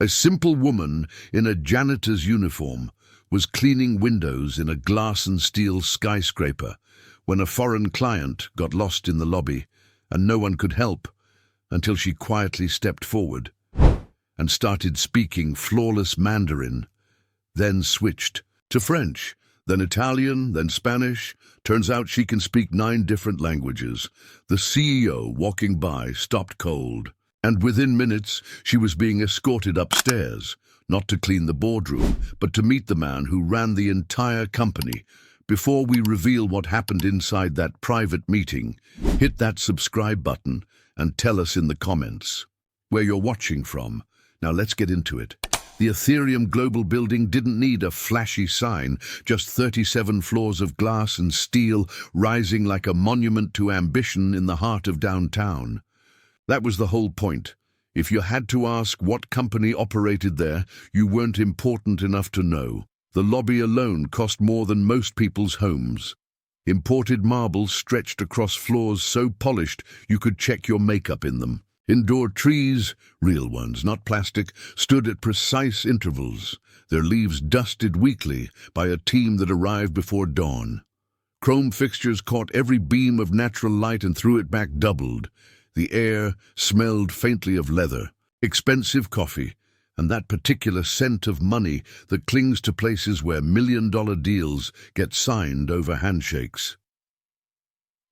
A simple woman in a janitor's uniform was cleaning windows in a glass and steel skyscraper when a foreign client got lost in the lobby, and no one could help until she quietly stepped forward and started speaking flawless Mandarin, then switched to French, then Italian, then Spanish. Turns out she can speak 9 different languages. The CEO, walking by, stopped cold, and within minutes she was being escorted upstairs, not to clean the boardroom, but to meet the man who ran the entire company. Before we reveal what happened inside that private meeting, hit that subscribe button and tell us in the comments where you're watching from. Now let's get into it. The Ethereum Global building didn't need a flashy sign, just 37 floors of glass and steel rising like a monument to ambition in the heart of downtown. That was the whole point. If you had to ask what company operated there, you weren't important enough to know. The lobby alone cost more than most people's homes. Imported marble stretched across floors so polished you could check your makeup in them. Indoor trees, real ones, not plastic, stood at precise intervals, their leaves dusted weekly by a team that arrived before dawn. Chrome fixtures caught every beam of natural light and threw it back doubled. The air smelled faintly of leather, expensive coffee, and that particular scent of money that clings to places where million-dollar deals get signed over handshakes.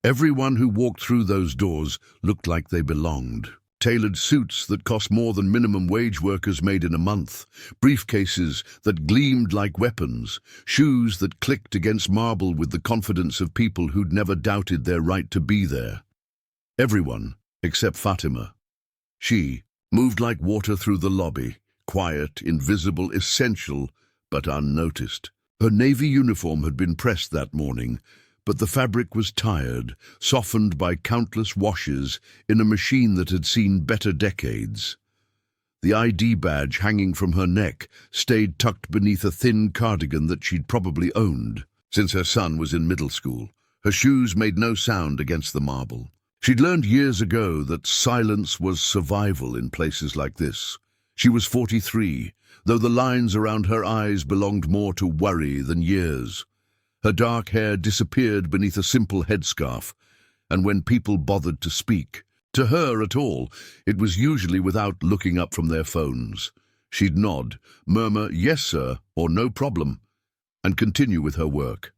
Everyone who walked through those doors looked like they belonged. Tailored suits that cost more than minimum wage workers made in a month, briefcases that gleamed like weapons, shoes that clicked against marble with the confidence of people who'd never doubted their right to be there. Everyone, except Fatima. She moved like water through the lobby, quiet, invisible, essential, but unnoticed. Her navy uniform had been pressed that morning, but the fabric was tired, softened by countless washes in a machine that had seen better decades. The ID badge hanging from her neck stayed tucked beneath a thin cardigan that she'd probably owned since her son was in middle school. Her shoes made no sound against the marble. She'd learned years ago that silence was survival in places like this. She was 43, though the lines around her eyes belonged more to worry than years. Her dark hair disappeared beneath a simple headscarf, and when people bothered to speak to her at all, it was usually without looking up from their phones. She'd nod, murmur, "Yes, sir," or "No problem," and continue with her work.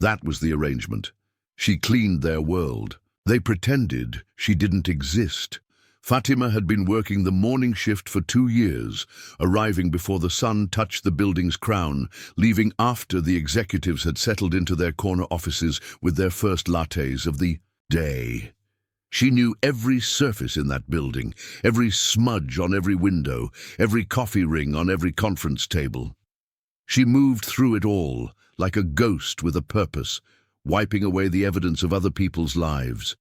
That was the arrangement. She cleaned their world. They pretended she didn't exist. Fatima had been working the morning shift for 2 years, arriving before the sun touched the building's crown, leaving after the executives had settled into their corner offices with their first lattes of the day. She knew every surface in that building, every smudge on every window, every coffee ring on every conference table. She moved through it all, like a ghost with a purpose, wiping away the evidence of other people's lives.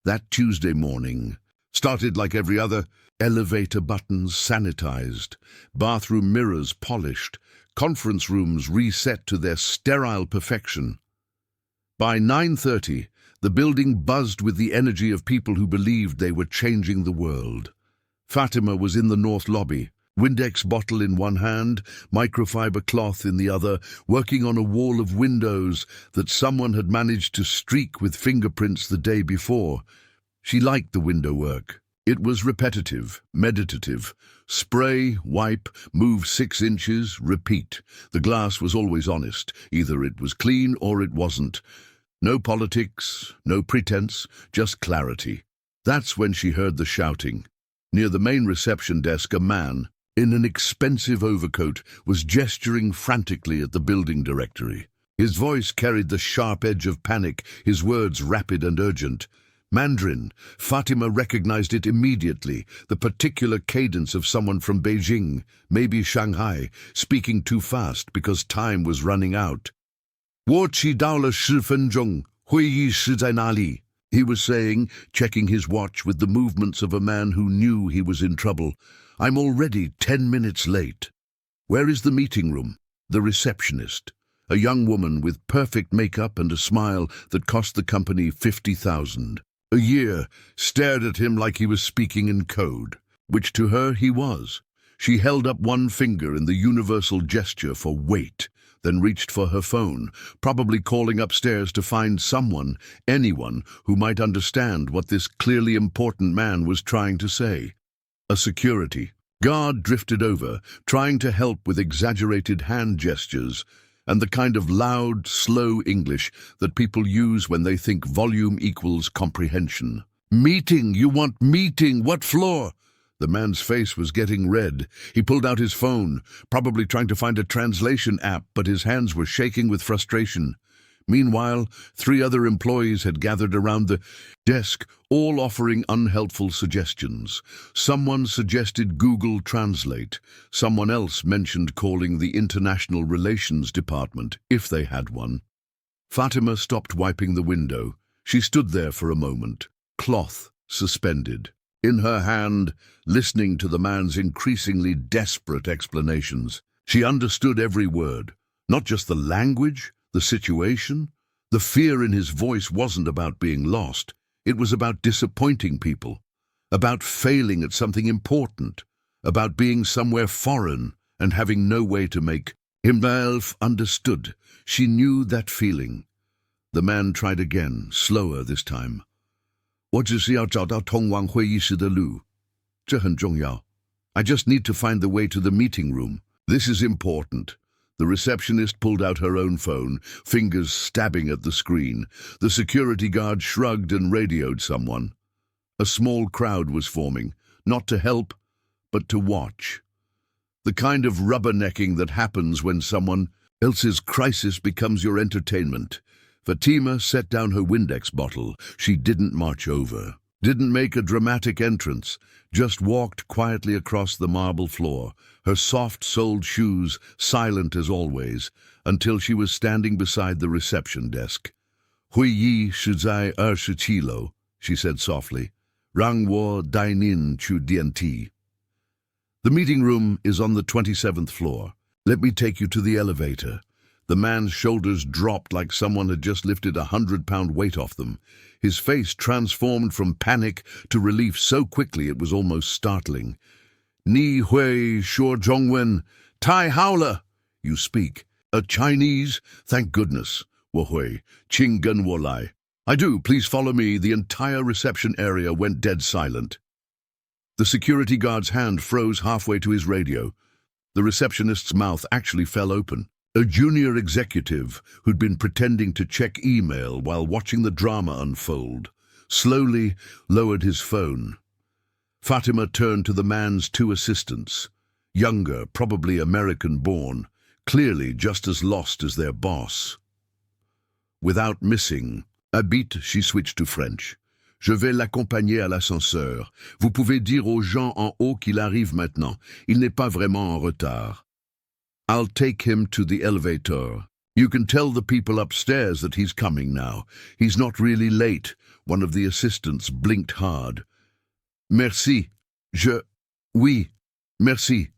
That Tuesday morning started like every other: elevator buttons sanitized, bathroom mirrors polished, conference rooms reset to their sterile perfection. By 9:30, the building buzzed with the energy of people who believed they were changing the world. Fatima was in the north lobby, Windex bottle in one hand, microfiber cloth in the other, working on a wall of windows that someone had managed to streak with fingerprints the day before. She liked the window work. It was repetitive, meditative. Spray, wipe, move 6 inches, repeat. The glass was always honest. Either it was clean or it wasn't. No politics, no pretense, just clarity. That's when she heard the shouting. Near the main reception desk, a man in an expensive overcoat was gesturing frantically at the building directory. His voice carried the sharp edge of panic, his words rapid and urgent. Mandarin. Fatima recognized it immediately, the particular cadence of someone from Beijing, maybe Shanghai, speaking too fast because time was running out. 我迟到了10分钟，会议室在哪里? He was saying, checking his watch with the movements of a man who knew he was in trouble. I'm already 10 minutes late. Where is the meeting room? The receptionist, a young woman with perfect makeup and a smile that cost the company $50,000 a year, stared at him like he was speaking in code, which to her he was. She held up one finger in the universal gesture for wait, then reached for her phone, probably calling upstairs to find someone, anyone, who might understand what this clearly important man was trying to say. A security guard drifted over, trying to help with exaggerated hand gestures and the kind of loud, slow English that people use when they think volume equals comprehension. "Meeting, you want meeting, what floor?" The man's face was getting red. He pulled out his phone, probably trying to find a translation app, but his hands were shaking with frustration. Meanwhile, 3 other employees had gathered around the desk, all offering unhelpful suggestions. Someone suggested Google Translate. Someone else mentioned calling the International Relations Department, if they had one. Fatima stopped wiping the window. She stood there for a moment, cloth suspended. In her hand, listening to the man's increasingly desperate explanations. She understood every word, not just the language, the situation. The fear in his voice wasn't about being lost. It was about disappointing people, about failing at something important, about being somewhere foreign and having no way to make himself understood. She knew that feeling. The man tried again, slower this time. 我只是要找到通往会议室的路。这很重要. I just need to find the way to the meeting room. This is important. The receptionist pulled out her own phone, fingers stabbing at the screen. The security guard shrugged and radioed someone. A small crowd was forming, not to help, but to watch. The kind of rubbernecking that happens when someone else's crisis becomes your entertainment. Fatima set down her Windex bottle. She didn't march over, didn't make a dramatic entrance, just walked quietly across the marble floor, her soft-soled shoes silent as always, until she was standing beside the reception desk. 会议是在27楼, she said softly. 让我带您去电梯. The meeting room is on the 27th floor. Let me take you to the elevator. The man's shoulders dropped like someone had just lifted a 100-pound weight off them. His face transformed from panic to relief so quickly it was almost startling. Ni hui shuo zhongwen, Tai Howler. You speak. A Chinese? Thank goodness. Wo hui, Qinggen wo lai. I do, please follow me. The entire reception area went dead silent. The security guard's hand froze halfway to his radio. The receptionist's mouth actually fell open. A junior executive who'd been pretending to check email while watching the drama unfold, slowly lowered his phone. Fatima turned to the man's 2 assistants, younger, probably American-born, clearly just as lost as their boss. Without missing a beat, she switched to French. Je vais l'accompagner à l'ascenseur. Vous pouvez dire aux gens en haut qu'il arrive maintenant. Il n'est pas vraiment en retard. I'll take him to the elevator. You can tell the people upstairs that he's coming now. He's not really late. One of the assistants blinked hard. Merci. Oui, merci.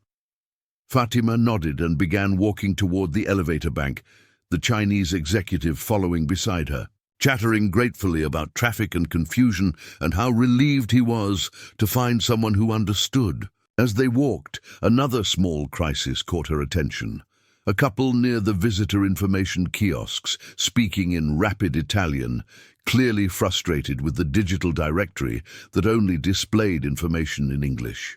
Fatima nodded and began walking toward the elevator bank, the Chinese executive following beside her, chattering gratefully about traffic and confusion and how relieved he was to find someone who understood. As they walked, another small crisis caught her attention. A couple near the visitor information kiosks, speaking in rapid Italian, clearly frustrated with the digital directory that only displayed information in English.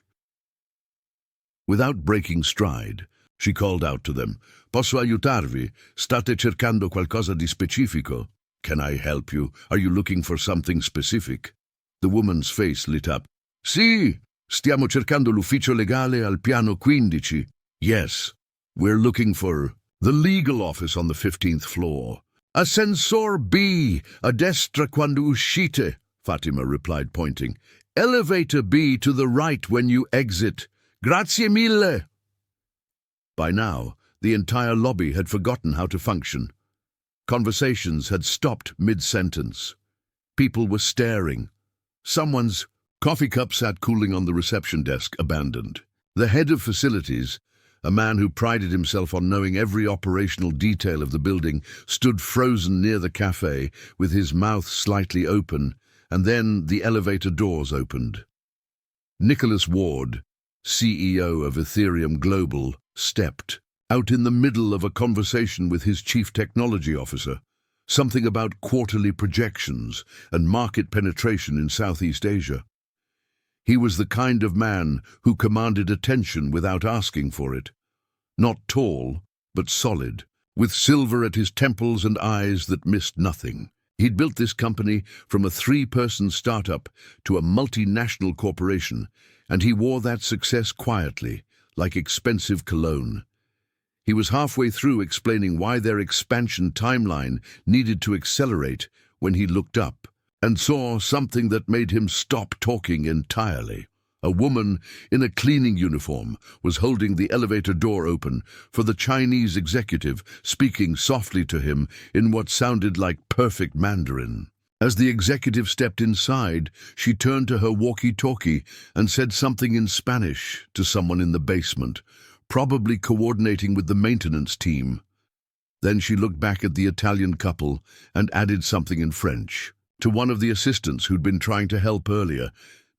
Without breaking stride, she called out to them, Posso aiutarvi? State cercando qualcosa di specifico? Can I help you? Are you looking for something specific? The woman's face lit up. Sì! Stiamo cercando l'ufficio legale al piano 15. Yes, we're looking for the legal office on the 15th floor. Ascensor B, a destra quando uscite, Fatima replied, pointing. Elevator B to the right when you exit. Grazie mille. By now, the entire lobby had forgotten how to function. Conversations had stopped mid-sentence. People were staring. Someone's coffee cup sat cooling on the reception desk, abandoned. The head of facilities, a man who prided himself on knowing every operational detail of the building, stood frozen near the cafe, with his mouth slightly open, and then the elevator doors opened. Nicholas Ward, CEO of Ethereum Global, stepped out in the middle of a conversation with his chief technology officer, something about quarterly projections and market penetration in Southeast Asia. He was the kind of man who commanded attention without asking for it. Not tall, but solid, with silver at his temples and eyes that missed nothing. He'd built this company from a 3-person startup to a multinational corporation, and he wore that success quietly, like expensive cologne. He was halfway through explaining why their expansion timeline needed to accelerate when he looked up and saw something that made him stop talking entirely. A woman in a cleaning uniform was holding the elevator door open for the Chinese executive, speaking softly to him in what sounded like perfect Mandarin. As the executive stepped inside, she turned to her walkie-talkie and said something in Spanish to someone in the basement, probably coordinating with the maintenance team. Then she looked back at the Italian couple and added something in French to one of the assistants who'd been trying to help earlier.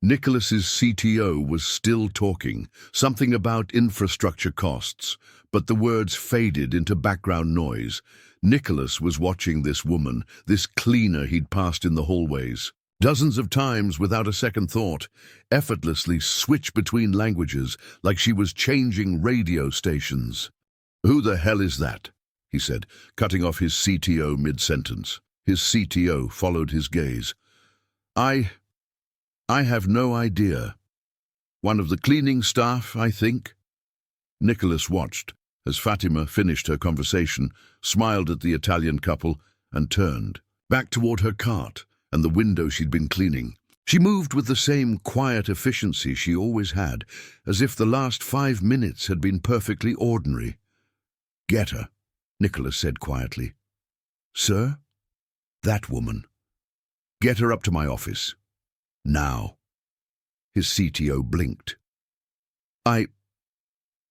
Nicholas's CTO was still talking, something about infrastructure costs, but the words faded into background noise. Nicholas was watching this woman, this cleaner he'd passed in the hallways, dozens of times without a second thought, effortlessly switch between languages like she was changing radio stations. "Who the hell is that?" he said, cutting off his CTO mid-sentence. His CTO followed his gaze. I have no idea. One of the cleaning staff, I think." Nicholas watched as Fatima finished her conversation, smiled at the Italian couple, and turned back toward her cart and the window she'd been cleaning. She moved with the same quiet efficiency she always had, as if the last 5 minutes had been perfectly ordinary. "Get her," Nicholas said quietly. "Sir?" "That woman. Get her up to my office. Now." His CTO blinked.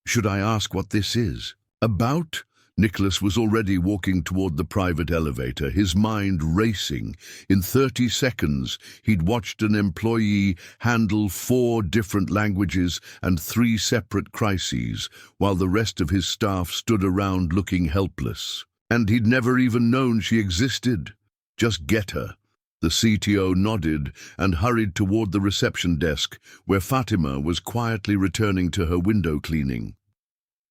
Should I ask what this is?" "About?" Nicholas was already walking toward the private elevator, his mind racing. In 30 seconds, he'd watched an employee handle 4 different languages and 3 separate crises, while the rest of his staff stood around looking helpless. And he'd never even known she existed. "Just get her." The CTO nodded and hurried toward the reception desk, where Fatima was quietly returning to her window cleaning.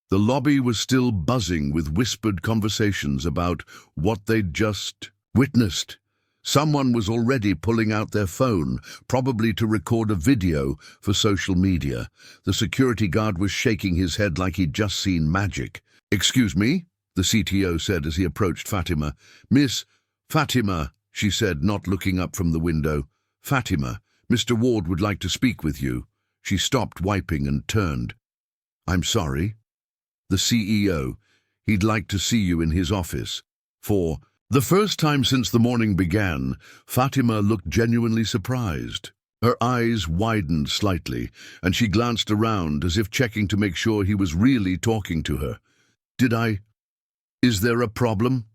The lobby was still buzzing with whispered conversations about what they'd just witnessed. Someone was already pulling out their phone, probably to record a video for social media. The security guard was shaking his head like he'd just seen magic. "Excuse me?" the CTO said as he approached Fatima. "Miss Fatima," she said, not looking up from the window. "Fatima, Mr. Ward would like to speak with you." She stopped wiping and turned. "I'm sorry." "The CEO. He'd like to see you in his office." For the first time since the morning began, Fatima looked genuinely surprised. Her eyes widened slightly, and she glanced around as if checking to make sure he was really talking to her. Is there a problem?"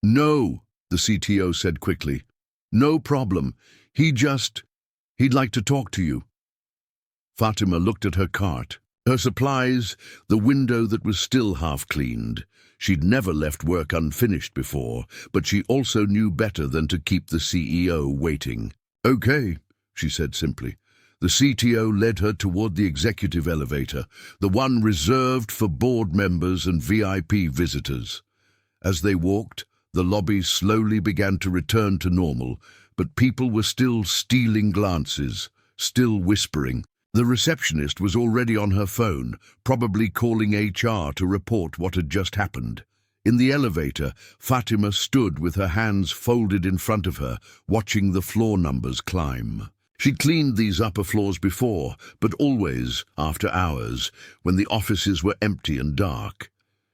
"No," the CTO said quickly. "No problem. He'd like to talk to you." Fatima looked at her cart, her supplies, the window that was still half cleaned. She'd never left work unfinished before, but she also knew better than to keep the CEO waiting. "Okay," she said simply. The CTO led her toward the executive elevator, the one reserved for board members and VIP visitors. As they walked, the lobby slowly began to return to normal, but people were still stealing glances, still whispering. The receptionist was already on her phone, probably calling HR to report what had just happened. In the elevator, Fatima stood with her hands folded in front of her, watching the floor numbers climb. She'd cleaned these upper floors before, but always after hours, when the offices were empty and dark.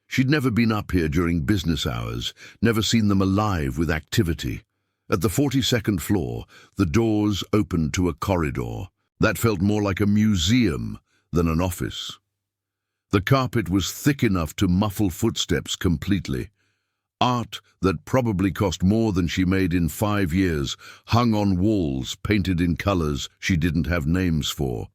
She'd never been up here during business hours, never seen them alive with activity. At the 42nd floor, the doors opened to a corridor. That felt more like a museum than an office. The carpet was thick enough to muffle footsteps completely. Art that probably cost more than she made in 5 years hung on walls painted in colors she didn't have names for.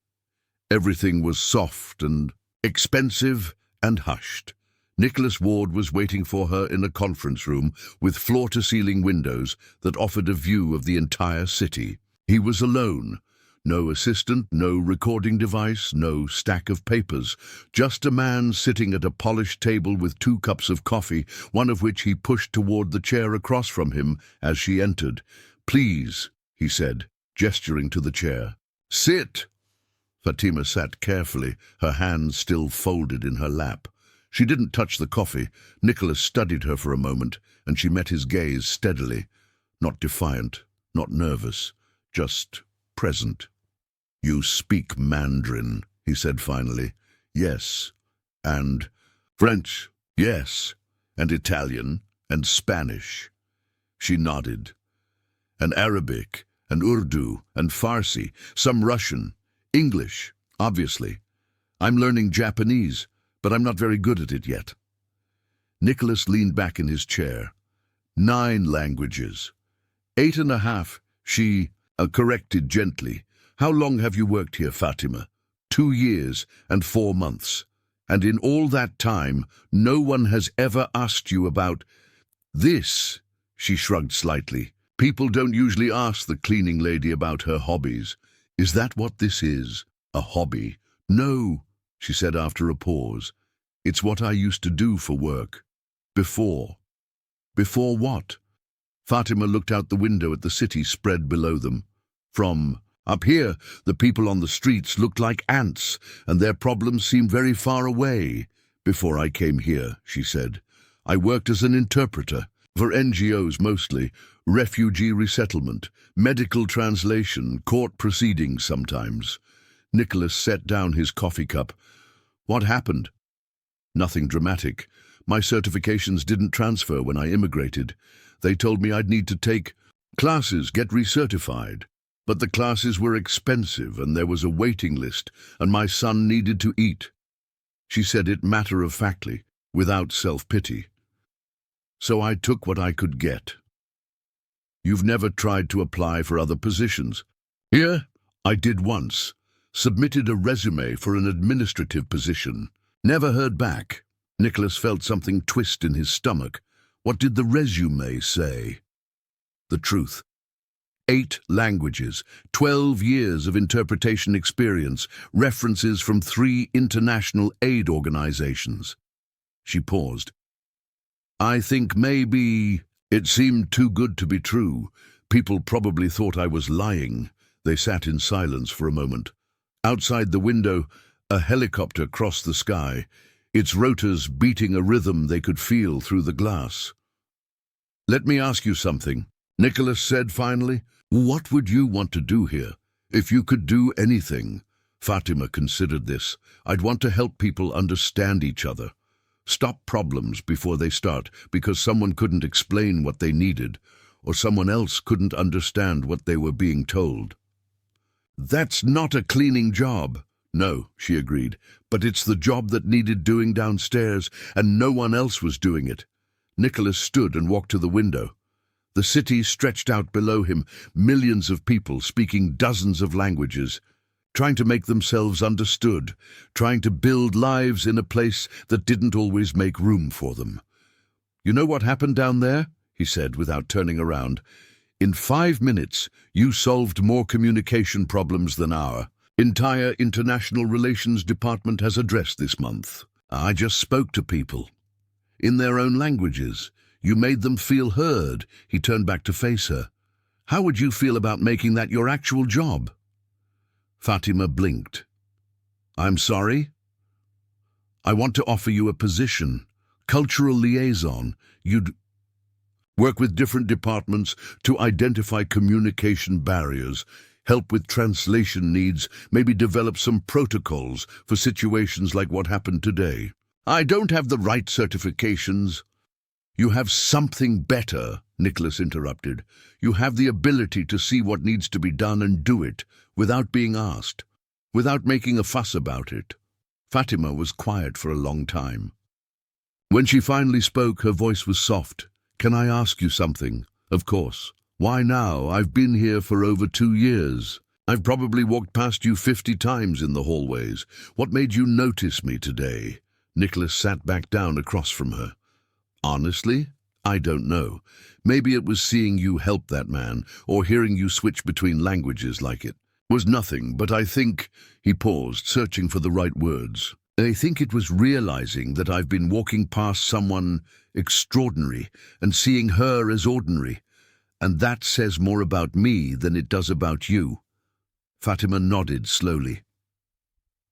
Everything was soft and expensive and hushed. Nicholas Ward was waiting for her in a conference room with floor-to-ceiling windows that offered a view of the entire city. He was alone. No assistant, no recording device, no stack of papers. Just a man sitting at a polished table with 2 cups of coffee, one of which he pushed toward the chair across from him as she entered. "Please," he said, gesturing to the chair. "Sit." Fatima sat carefully, her hands still folded in her lap. She didn't touch the coffee. Nicholas studied her for a moment, and she met his gaze steadily. Not defiant, not nervous, just present. "You speak Mandarin," he said finally. "Yes. And French?" "Yes. And Italian and Spanish." She nodded. "And Arabic and Urdu and Farsi, some Russian, English, obviously. I'm learning Japanese, but I'm not very good at it yet." Nicholas leaned back in his chair. 9 languages. 8.5, she corrected gently. "How long have you worked here, Fatima?" 2 years and 4 months. "And in all that time, no one has ever asked you about this?" She shrugged slightly. "People don't usually ask the cleaning lady about her hobbies. Is that what this is? A hobby?" "No," she said after a pause. "It's what I used to do for work. Before." "Before what?" Fatima looked out the window at the city spread below them. From up here, the people on the streets looked like ants, and their problems seemed very far away. "Before I came here," she said, "I worked as an interpreter, for NGOs mostly, refugee resettlement, medical translation, court proceedings sometimes." Nicholas set down his coffee cup. "What happened?" "Nothing dramatic. My certifications didn't transfer when I immigrated. They told me I'd need to take classes, get recertified. But the classes were expensive, and there was a waiting list, and my son needed to eat." She said it matter-of-factly, without self-pity. "So I took what I could get." "You've never tried to apply for other positions?" "Here, I did once. Submitted a resume for an administrative position. Never heard back." Nicholas felt something twist in his stomach. What did the resume say? The truth. 8 languages, 12 years of interpretation experience, references from 3 international aid organizations. She paused. "I think maybe it seemed too good to be true. People probably thought I was lying." They sat in silence for a moment. Outside the window, a helicopter crossed the sky, its rotors beating a rhythm they could feel through the glass. "Let me ask you something," Nicholas said finally. "What would you want to do here? If you could do anything." Fatima considered this. "I'd want to help people understand each other. Stop problems before they start because someone couldn't explain what they needed, or someone else couldn't understand what they were being told." "That's not a cleaning job." "No," she agreed, "but it's the job that needed doing downstairs, and no one else was doing it." Nicholas stood and walked to the window. The city stretched out below him, millions of people speaking dozens of languages, trying to make themselves understood, trying to build lives in a place that didn't always make room for them. "You know what happened down there?" he said without turning around. "In 5 minutes, you solved more communication problems than our entire international relations department has addressed this month. I just spoke to people. In their own languages. You made them feel heard." He turned back to face her. "How would you feel about making that your actual job?" Fatima blinked. "I'm sorry?" "I want to offer you a position. Cultural liaison. You'd work with different departments to identify communication barriers, help with translation needs, maybe develop some protocols for situations like what happened today." "I don't have the right certifications." "You have something better," Nicholas interrupted. "You have the ability to see what needs to be done and do it, without being asked, without making a fuss about it." Fatima was quiet for a long time. When she finally spoke, her voice was soft. "Can I ask you something?" "Of course." "Why now? I've been here for over 2 years." I've probably walked past you 50 times in the hallways. What made you notice me today? Nicholas sat back down across from her. Honestly, I don't know. Maybe it was seeing you help that man, or hearing you switch between languages like it. Was nothing, but I think, he paused, searching for the right words. I think it was realizing that I've been walking past someone extraordinary and seeing her as ordinary, and that says more about me than it does about you. Fatima nodded slowly.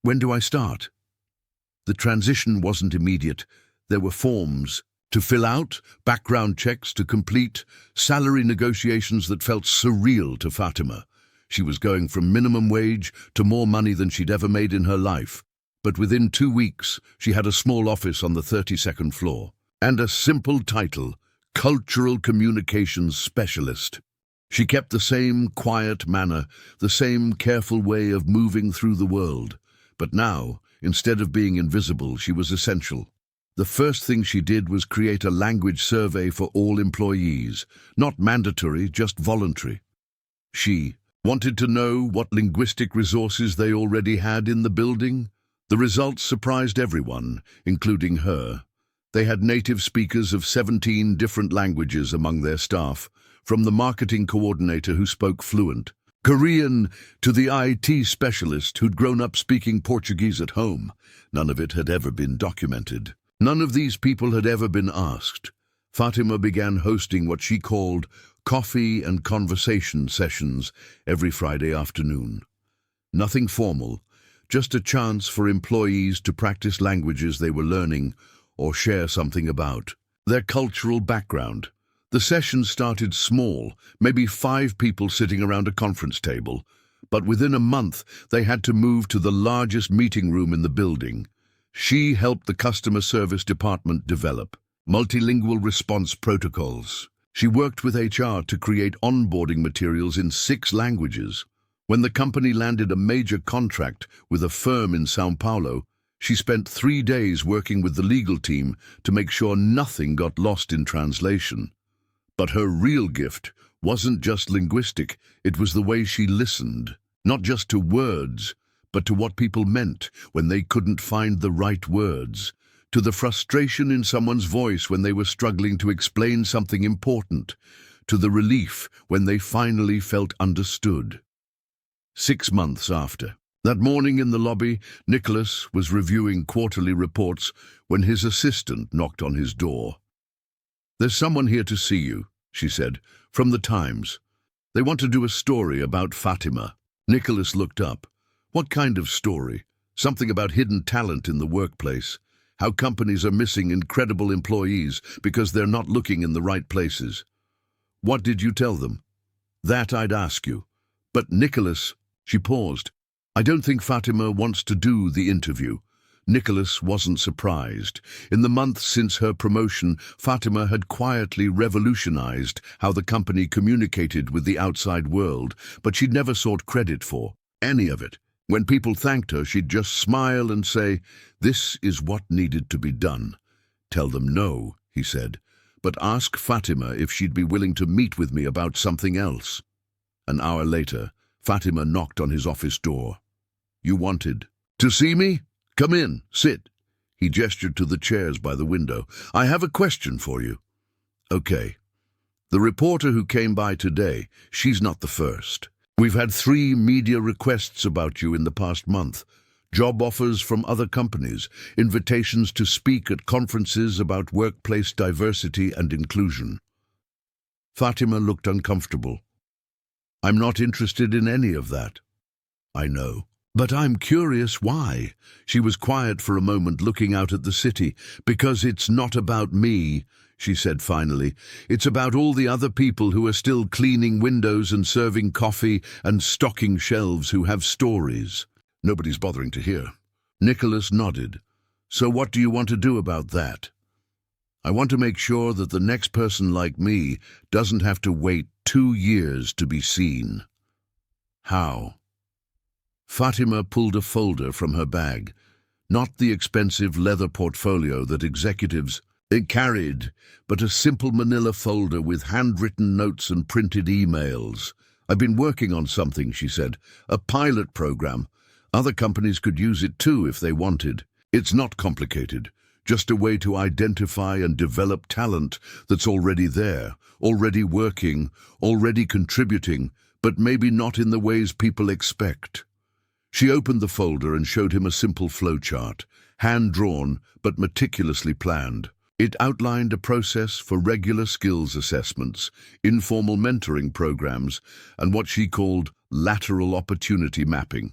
When do I start? The transition wasn't immediate. There were forms to fill out, background checks to complete, salary negotiations that felt surreal to Fatima. She was going from minimum wage to more money than she'd ever made in her life. But within 2 weeks, she had a small office on the 32nd floor and a simple title, Cultural Communications Specialist. She kept the same quiet manner, the same careful way of moving through the world. But now, instead of being invisible, she was essential. The first thing she did was create a language survey for all employees, not mandatory, just voluntary. She wanted to know what linguistic resources they already had in the building. The results surprised everyone, including her. They had native speakers of 17 different languages among their staff, from the marketing coordinator who spoke fluent Korean to the IT specialist who'd grown up speaking Portuguese at home. None of it had ever been documented. None of these people had ever been asked. Fatima began hosting what she called coffee and conversation sessions every Friday afternoon. Nothing formal, just a chance for employees to practice languages they were learning or share something about their cultural background. The session started small, maybe 5 people sitting around a conference table, but within a month they had to move to the largest meeting room in the building. She helped the customer service department develop multilingual response protocols. She worked with HR to create onboarding materials in 6 languages. When the company landed a major contract with a firm in São Paulo, she spent 3 days working with the legal team to make sure nothing got lost in translation. But her real gift wasn't just linguistic, it was the way she listened, not just to words, but to what people meant when they couldn't find the right words, to the frustration in someone's voice when they were struggling to explain something important, to the relief when they finally felt understood. 6 months after. That morning in the lobby, Nicholas was reviewing quarterly reports when his assistant knocked on his door. "There's someone here to see you," she said, "from the Times. They want to do a story about Fatima." Nicholas looked up. What kind of story? Something about hidden talent in the workplace. How companies are missing incredible employees because they're not looking in the right places. "What did you tell them?" "That I'd ask you." "But Nicholas," she paused. "I don't think Fatima wants to do the interview." Nicholas wasn't surprised. In the months since her promotion, Fatima had quietly revolutionized how the company communicated with the outside world, but she'd never sought credit for any of it. When people thanked her, she'd just smile and say, "This is what needed to be done." "Tell them no," he said, "but ask Fatima if she'd be willing to meet with me about something else." An hour later, Fatima knocked on his office door. "You wanted to see me? Come in, sit." He gestured to the chairs by the window. "I have a question for you." "Okay. The reporter who came by today, she's not the first. We've had 3 media requests about you in the past month. Job offers from other companies, invitations to speak at conferences about workplace diversity and inclusion." Fatima looked uncomfortable. "I'm not interested in any of that." "I know. But I'm curious why." She was quiet for a moment, looking out at the city. "Because it's not about me," she said finally. "It's about all the other people who are still cleaning windows and serving coffee and stocking shelves who have stories nobody's bothering to hear." Nicholas nodded. "So what do you want to do about that?" "I want to make sure that the next person like me doesn't have to wait 2 years to be seen." "How?" Fatima pulled a folder from her bag, not the expensive leather portfolio that executives carried, but a simple manila folder with handwritten notes and printed emails. I've been working on something, she said. A pilot program. Other companies could use it too if they wanted. It's not complicated. Just a way to identify and develop talent that's already there, already working, already contributing, but maybe not in the ways people expect. She opened the folder and showed him a simple flowchart, hand-drawn but meticulously planned. It outlined a process for regular skills assessments, informal mentoring programs, and what she called lateral opportunity mapping.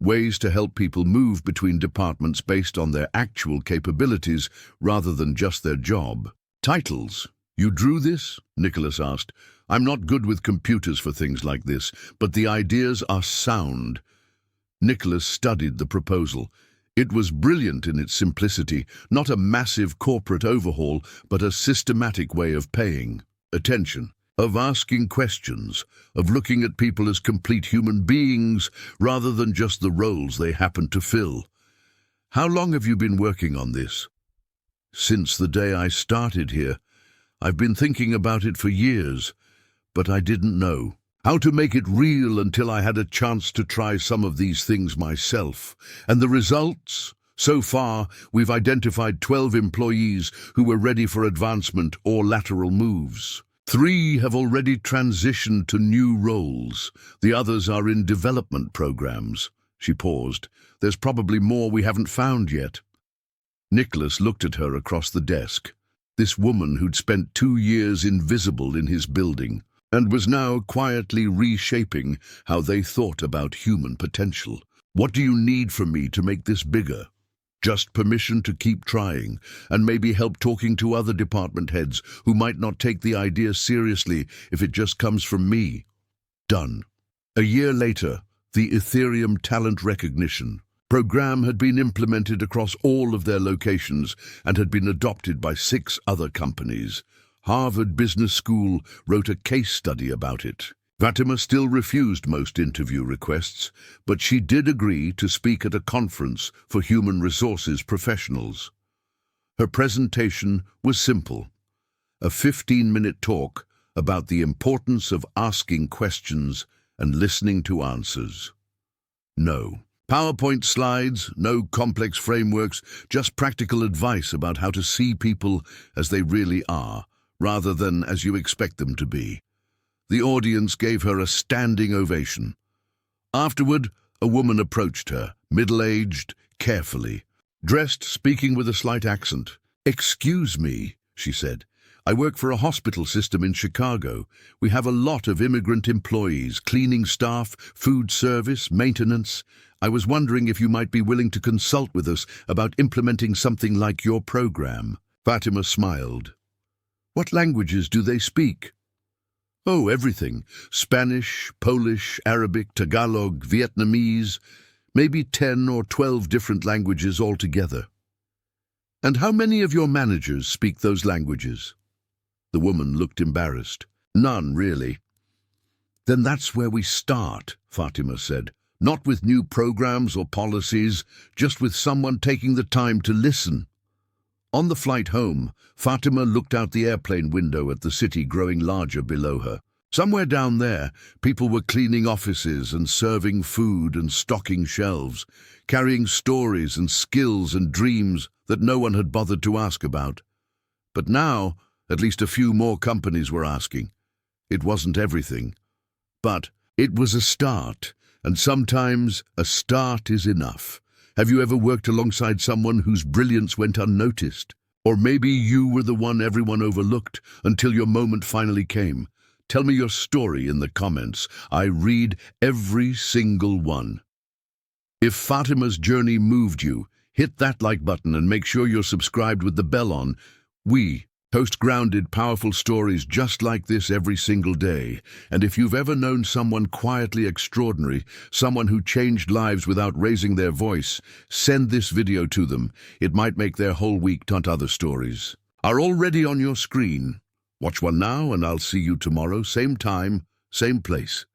Ways to help people move between departments based on their actual capabilities rather than just their job. Titles. You drew this? Nicholas asked. I'm not good with computers for things like this, but the ideas are sound. Nicholas studied the proposal. It was brilliant in its simplicity, not a massive corporate overhaul, but a systematic way of paying attention, of asking questions, of looking at people as complete human beings rather than just the roles they happen to fill. How long have you been working on this? Since the day I started here. I've been thinking about it for years, but I didn't know how to make it real until I had a chance to try some of these things myself. And the results? So far, we've identified 12 employees who were ready for advancement or lateral moves. 3 have already transitioned to new roles. The others are in development programs. She paused. There's probably more we haven't found yet. Nicholas looked at her across the desk. This woman who'd spent 2 years invisible in his building and was now quietly reshaping how they thought about human potential. What do you need from me to make this bigger? Just permission to keep trying, and maybe help talking to other department heads who might not take the idea seriously if it just comes from me. Done. A year later, the Ethereum Talent Recognition program had been implemented across all of their locations and had been adopted by 6 other companies. Harvard Business School wrote a case study about it. Fatima still refused most interview requests, but she did agree to speak at a conference for human resources professionals. Her presentation was simple, a 15-minute talk about the importance of asking questions and listening to answers. No PowerPoint slides, no complex frameworks, just practical advice about how to see people as they really are, rather than as you expect them to be. The audience gave her a standing ovation. Afterward, a woman approached her, middle-aged, carefully, dressed, speaking with a slight accent. "Excuse me," she said. "I work for a hospital system in Chicago. We have a lot of immigrant employees, cleaning staff, food service, maintenance. I was wondering if you might be willing to consult with us about implementing something like your program." Fatima smiled. "What languages do they speak?" "Oh, everything. Spanish, Polish, Arabic, Tagalog, Vietnamese, maybe 10 or 12 different languages altogether." "And how many of your managers speak those languages?" The woman looked embarrassed. "None, really." "Then that's where we start," Fatima said. "Not with new programs or policies, just with someone taking the time to listen." On the flight home, Fatima looked out the airplane window at the city growing larger below her. Somewhere down there, people were cleaning offices and serving food and stocking shelves, carrying stories and skills and dreams that no one had bothered to ask about. But now, at least a few more companies were asking. It wasn't everything, but it was a start, and sometimes a start is enough. Have you ever worked alongside someone whose brilliance went unnoticed? Or maybe you were the one everyone overlooked until your moment finally came. Tell me your story in the comments. I read every single one. If Fatima's journey moved you, hit that like button and make sure you're subscribed with the bell on. We post grounded, powerful stories just like this every single day. And if you've ever known someone quietly extraordinary, someone who changed lives without raising their voice, send this video to them. It might make their whole week. Other stories are already on your screen. Watch one now, and I'll see you tomorrow, same time, same place.